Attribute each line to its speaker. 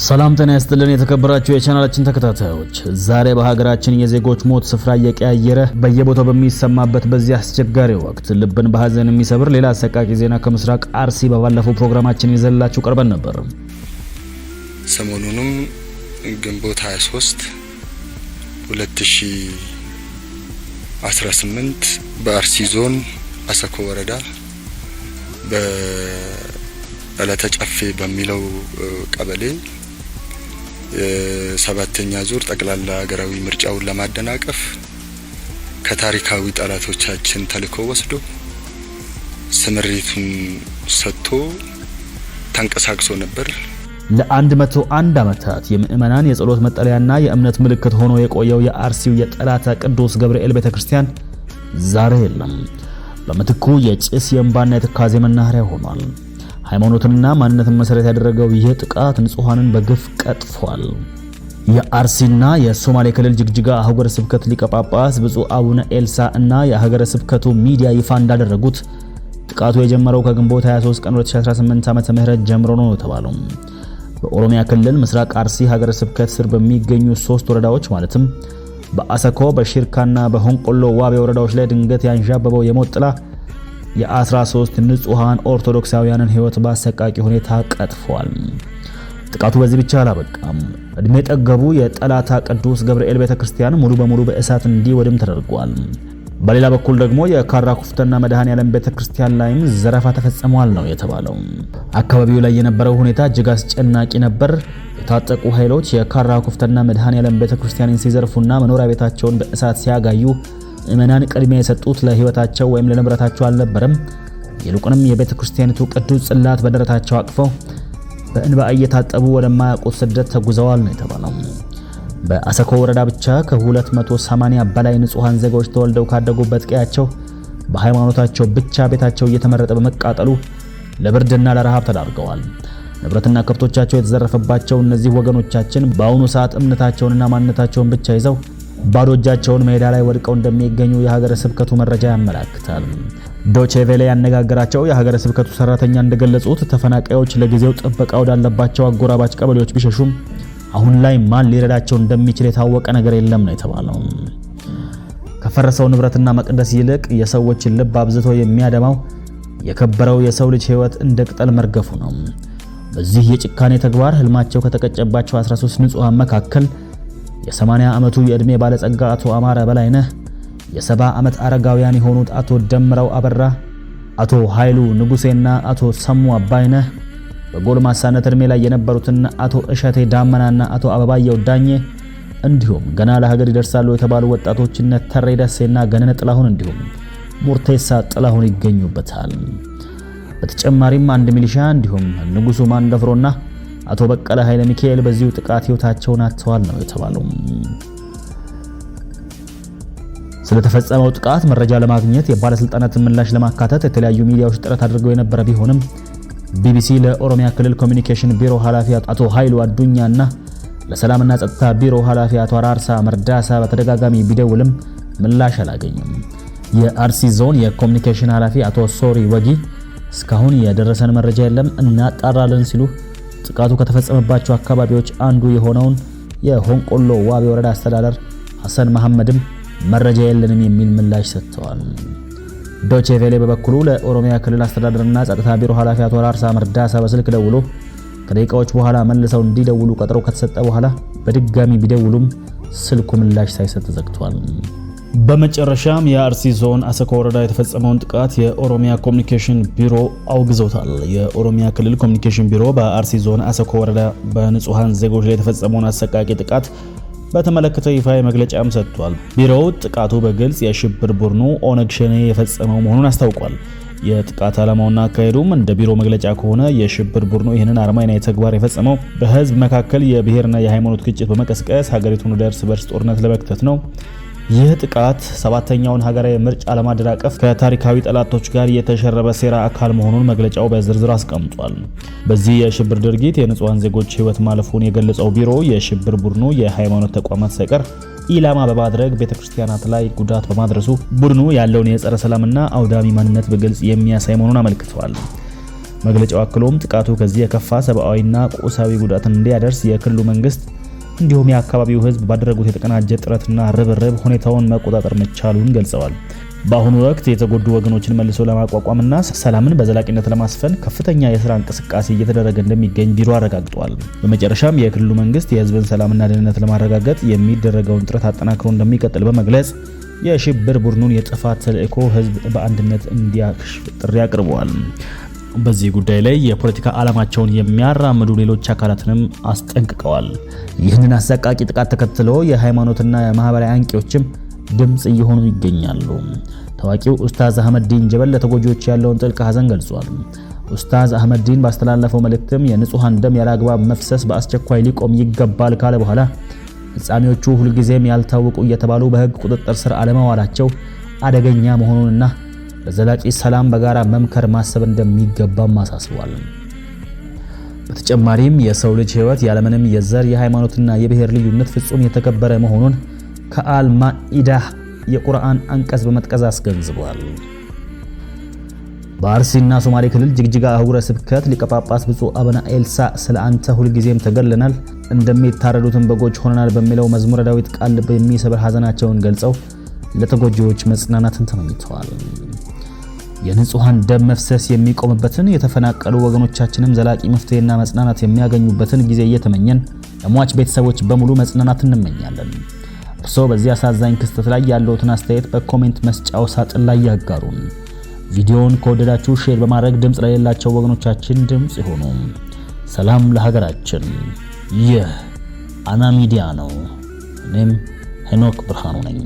Speaker 1: ሰላም ጤና ይስጥልን የተከበራችሁ የቻናላችን ተከታታዮች፣ ዛሬ በሀገራችን የዜጎች ሞት ስፍራ እየቀያየረ በየቦታው በሚሰማበት በዚህ አስቸጋሪ ወቅት ልብን በሐዘን የሚሰብር ሌላ አሰቃቂ ዜና ከምስራቅ አርሲ በባለፈው ፕሮግራማችን ይዘላችሁ ቀርበን ነበር።
Speaker 2: ሰሞኑንም ግንቦት 23 2018 በአርሲ ዞን አሰኮ ወረዳ በዕለተ ጨፌ በሚለው ቀበሌ ሰባተኛ ዙር ጠቅላላ ሀገራዊ ምርጫውን ለማደናቀፍ ከታሪካዊ ጠላቶቻችን ተልኮ ወስዶ ስምሪቱን ሰጥቶ ተንቀሳቅሶ ነበር።
Speaker 1: ለ101 ዓመታት የምእመናን የጸሎት መጠለያና የእምነት ምልክት ሆኖ የቆየው የአርሲው የጠላታ ቅዱስ ገብርኤል ቤተክርስቲያን ዛሬ የለም። በመትኩ የጭስ የእንባና የትካዜ መናኸሪያ ሆኗል። ሃይማኖትንና ማንነትን መሰረት ያደረገው ይህ ጥቃት ንጹሃንን በግፍ ቀጥፏል። የአርሲና የሶማሌ ክልል ጅግጅጋ አህጉረ ስብከት ሊቀ ጳጳስ ብፁዕ አቡነ ኤልሳ እና የሀገረ ስብከቱ ሚዲያ ይፋ እንዳደረጉት ጥቃቱ የጀመረው ከግንቦት 23 ቀን 2018 ዓመተ ምህረት ጀምሮ ነው ተባለው። በኦሮሚያ ክልል ምስራቅ አርሲ ሀገረ ስብከት ስር በሚገኙ 3 ወረዳዎች ማለትም በአሰኮ በሽርካና በሆንቆሎ ዋቤ ወረዳዎች ላይ ድንገት ያንዣበበው የሞት ጥላ የ13 ንጹሃን ኦርቶዶክሳውያንን ህይወት በአሰቃቂ ሁኔታ ቀጥፏል። ጥቃቱ በዚህ ብቻ አላበቃም። እድሜ ጠገቡ የጠላታ ቅዱስ ገብርኤል ቤተክርስቲያን ሙሉ በሙሉ በእሳት እንዲወድም ተደርጓል። በሌላ በኩል ደግሞ የካራ ኩፍተና መድኃኔዓለም ቤተክርስቲያን ላይም ዘረፋ ተፈጽሟል ነው የተባለው። አካባቢው ላይ የነበረው ሁኔታ እጅግ አስጨናቂ ነበር። የታጠቁ ኃይሎች የካራ ኩፍተና መድኃኔዓለም ቤተክርስቲያንን ሲዘርፉና መኖሪያ ቤታቸውን በእሳት ሲያጋዩ ምእመናን ቅድሚያ የሰጡት ለህይወታቸው ወይም ለንብረታቸው አልነበረም። ይልቁንም የቤተክርስቲያኒቱ ቅዱስ ጽላት በደረታቸው አቅፈው በእንባ እየታጠቡ ወደማያውቁት ስደት ተጉዘዋል ነው የተባለው። በአሰኮ ወረዳ ብቻ ከ280 በላይ ንጹሃን ዜጎች ተወልደው ካደጉበት ቀያቸው በሃይማኖታቸው ብቻ ቤታቸው እየተመረጠ በመቃጠሉ ለብርድና ለረሃብ ተዳርገዋል። ንብረትና ከብቶቻቸው የተዘረፈባቸው እነዚህ ወገኖቻችን በአሁኑ ሰዓት እምነታቸውንና ማንነታቸውን ብቻ ይዘው ባዶ እጃቸውን ሜዳ ላይ ወድቀው እንደሚገኙ የሀገረ ስብከቱ መረጃ ያመለክታል። ዶቼ ቬለ ያነጋገራቸው የሀገረ ስብከቱ ሰራተኛ እንደገለጹት ተፈናቃዮች ለጊዜው ጥበቃ ወዳለባቸው አጎራባች ቀበሌዎች ቢሸሹም አሁን ላይ ማን ሊረዳቸው እንደሚችል የታወቀ ነገር የለም ነው የተባለው። ከፈረሰው ንብረትና መቅደስ ይልቅ የሰዎችን ልብ አብዝቶ የሚያደማው የከበረው የሰው ልጅ ህይወት እንደ ቅጠል መርገፉ ነው። በዚህ የጭካኔ ተግባር ህልማቸው ከተቀጨባቸው 13 ንጹሃን መካከል የ80 ዓመቱ የእድሜ ባለጸጋ አቶ አማረ በላይነህ፣ የ70 ዓመት አረጋውያን የሆኑት አቶ ደምረው አበራ፣ አቶ ኃይሉ ንጉሴና አቶ ሰሙ አባይነህ፣ በጎልማሳነት እድሜ ላይ የነበሩትና አቶ እሸቴ ዳመናና አቶ አበባየው ዳኘ እንዲሁም ገና ለሀገር ይደርሳሉ የተባሉ ወጣቶችና ተሬ ደሴና ገነነ ጥላሁን እንዲሁም ሙርቴሳ ጥላሁን ይገኙበታል። በተጨማሪም አንድ ሚሊሻ እንዲሁም ንጉሱ ማንደፍሮና አቶ በቀለ ኃይለ ሚካኤል በዚሁ ጥቃት ህይወታቸውን አጥተዋል ነው የተባለው። ስለተፈጸመው ጥቃት መረጃ ለማግኘት የባለስልጣናትን ምላሽ ለማካተት የተለያዩ ሚዲያዎች ጥረት አድርገው የነበረ ቢሆንም ቢቢሲ ለኦሮሚያ ክልል ኮሚኒኬሽን ቢሮ ኃላፊ አቶ ኃይሉ አዱኛና ለሰላምና ጸጥታ ቢሮ ኃላፊ አቶ አራርሳ መርዳሳ በተደጋጋሚ ቢደውልም ምላሽ አላገኙም። የአርሲ ዞን የኮሚኒኬሽን ኃላፊ አቶ ሶሪ ወጊ እስካሁን የደረሰን መረጃ የለም እናጣራለን ሲሉ ጥቃቱ ከተፈጸመባቸው አካባቢዎች አንዱ የሆነውን የሆንቆሎ ዋቤ ወረዳ አስተዳደር ሐሰን መሐመድም መረጃ የለንም የሚል ምላሽ ሰጥተዋል። ዶቼ ቬለ በበኩሉ ለኦሮሚያ ክልል አስተዳደርና ጸጥታ ቢሮ ኃላፊ አቶ አራርሳ መርዳሳ በስልክ ደውሎ ከደቂቃዎች በኋላ መልሰው እንዲደውሉ ቀጠሮ ከተሰጠ በኋላ በድጋሚ ቢደውሉም ስልኩ ምላሽ ሳይሰጥ ተዘግቷል። በመጨረሻም የአርሲ ዞን አሰኮ ወረዳ የተፈጸመውን ጥቃት የኦሮሚያ ኮሚኒኬሽን ቢሮ አውግዞታል። የኦሮሚያ ክልል ኮሚኒኬሽን ቢሮ በአርሲ ዞን አሰኮ ወረዳ በንጹሃን ዜጎች ላይ የተፈጸመውን አሰቃቂ ጥቃት በተመለከተ ይፋዊ መግለጫም ሰጥቷል። ቢሮው ጥቃቱ በግልጽ የሽብር ቡድኑ ኦነግ ሸኔ የፈጸመው መሆኑን አስታውቋል። የጥቃት ዓላማውና አካሄዱም እንደ ቢሮ መግለጫ ከሆነ የሽብር ቡድኑ ይህንን አረመኔያዊ ተግባር የፈጸመው በህዝብ መካከል የብሔርና የሃይማኖት ግጭት በመቀስቀስ ሀገሪቱን ወደ እርስ በርስ ጦርነት ለመክተት ነው። ይህ ጥቃት ሰባተኛውን ሀገራዊ ምርጫ ለማደናቀፍ ከታሪካዊ ጠላቶች ጋር የተሸረበ ሴራ አካል መሆኑን መግለጫው በዝርዝር አስቀምጧል። በዚህ የሽብር ድርጊት የንጹሃን ዜጎች ህይወት ማለፉን የገለጸው ቢሮ የሽብር ቡድኑ የሃይማኖት ተቋማት ሳይቀር ኢላማ በማድረግ ቤተክርስቲያናት ላይ ጉዳት በማድረሱ ቡድኑ ያለውን የጸረ ሰላምና አውዳሚ ማንነት በግልጽ የሚያሳይ መሆኑን አመልክቷል። መግለጫው አክሎም ጥቃቱ ከዚህ የከፋ ሰብአዊና ቁሳዊ ጉዳትን እንዲያደርስ የክልሉ መንግስት እንዲሁም የአካባቢው ህዝብ ባደረጉት የተቀናጀ ጥረትና ርብርብ ሁኔታውን መቆጣጠር መቻሉን ገልጸዋል። በአሁኑ ወቅት የተጎዱ ወገኖችን መልሶ ለማቋቋምና ሰላምን በዘላቂነት ለማስፈን ከፍተኛ የሥራ እንቅስቃሴ እየተደረገ እንደሚገኝ ቢሮ አረጋግጧል። በመጨረሻም የክልሉ መንግስት የህዝብን ሰላምና ደህንነት ለማረጋገጥ የሚደረገውን ጥረት አጠናክሮ እንደሚቀጥል በመግለጽ የሽብር ቡድኑን የጥፋት ተልዕኮ ህዝብ በአንድነት እንዲያክሽፍ ጥሪ አቅርበዋል። በዚህ ጉዳይ ላይ የፖለቲካ ዓላማቸውን የሚያራምዱ ሌሎች አካላትንም አስጠንቅቀዋል። ይህንን አሰቃቂ ጥቃት ተከትሎ የሃይማኖትና የማህበራዊ አንቂዎችም ድምጽ እየሆኑ ይገኛሉ። ታዋቂው ኡስታዝ አህመድ ዲን ጀበል ለተጎጂዎች ያለውን ጥልቅ ሐዘን ገልጿል። ኡስታዝ አህመድ ዲን ባስተላለፈው መልእክትም የንጹሃን ደም ያለአግባብ መፍሰስ በአስቸኳይ ሊቆም ይገባል ካለ በኋላ ፍጻሜዎቹ ሁልጊዜም ያልታወቁ እየተባሉ በህግ ቁጥጥር ስር አለመዋላቸው አደገኛ መሆኑንና ለዘላቂ ሰላም በጋራ መምከር ማሰብ እንደሚገባም አሳስቧል። በተጨማሪም የሰው ልጅ ህይወት ያለምንም የዘር የሃይማኖትና የብሔር ልዩነት ፍጹም የተከበረ መሆኑን ከአልማኢዳ የቁርአን አንቀጽ በመጥቀስ አስገንዝቧል። በአርሲና ሶማሌ ክልል ጅግጅጋ አህጉረ ስብከት ሊቀ ጳጳስ ብፁዕ አቡነ ኤልሳ ስለ አንተ ሁልጊዜም ተገለናል እንደሚታረዱትን በጎች ሆነናል በሚለው መዝሙረ ዳዊት ቃል በሚሰብር ሐዘናቸውን ገልጸው ለተጎጂዎች መጽናናትን ተመኝተዋል። የንጹሃን ደም መፍሰስ የሚቆምበትን የተፈናቀሉ ወገኖቻችንም ዘላቂ መፍትሄና መጽናናት የሚያገኙበትን ጊዜ እየተመኘን ለሟች ቤተሰቦች በሙሉ መጽናናት እንመኛለን። እርስዎ በዚህ አሳዛኝ ክስተት ላይ ያለውትን አስተያየት በኮሜንት መስጫው ሳጥን ላይ ያጋሩን። ቪዲዮውን ከወደዳችሁ ሼር በማድረግ ድምጽ ለሌላቸው ወገኖቻችን ድምጽ ይሁኑ። ሰላም ለሀገራችን። ይህ አና ሚዲያ ነው። እኔም ሄኖክ ብርሃኑ ነኝ።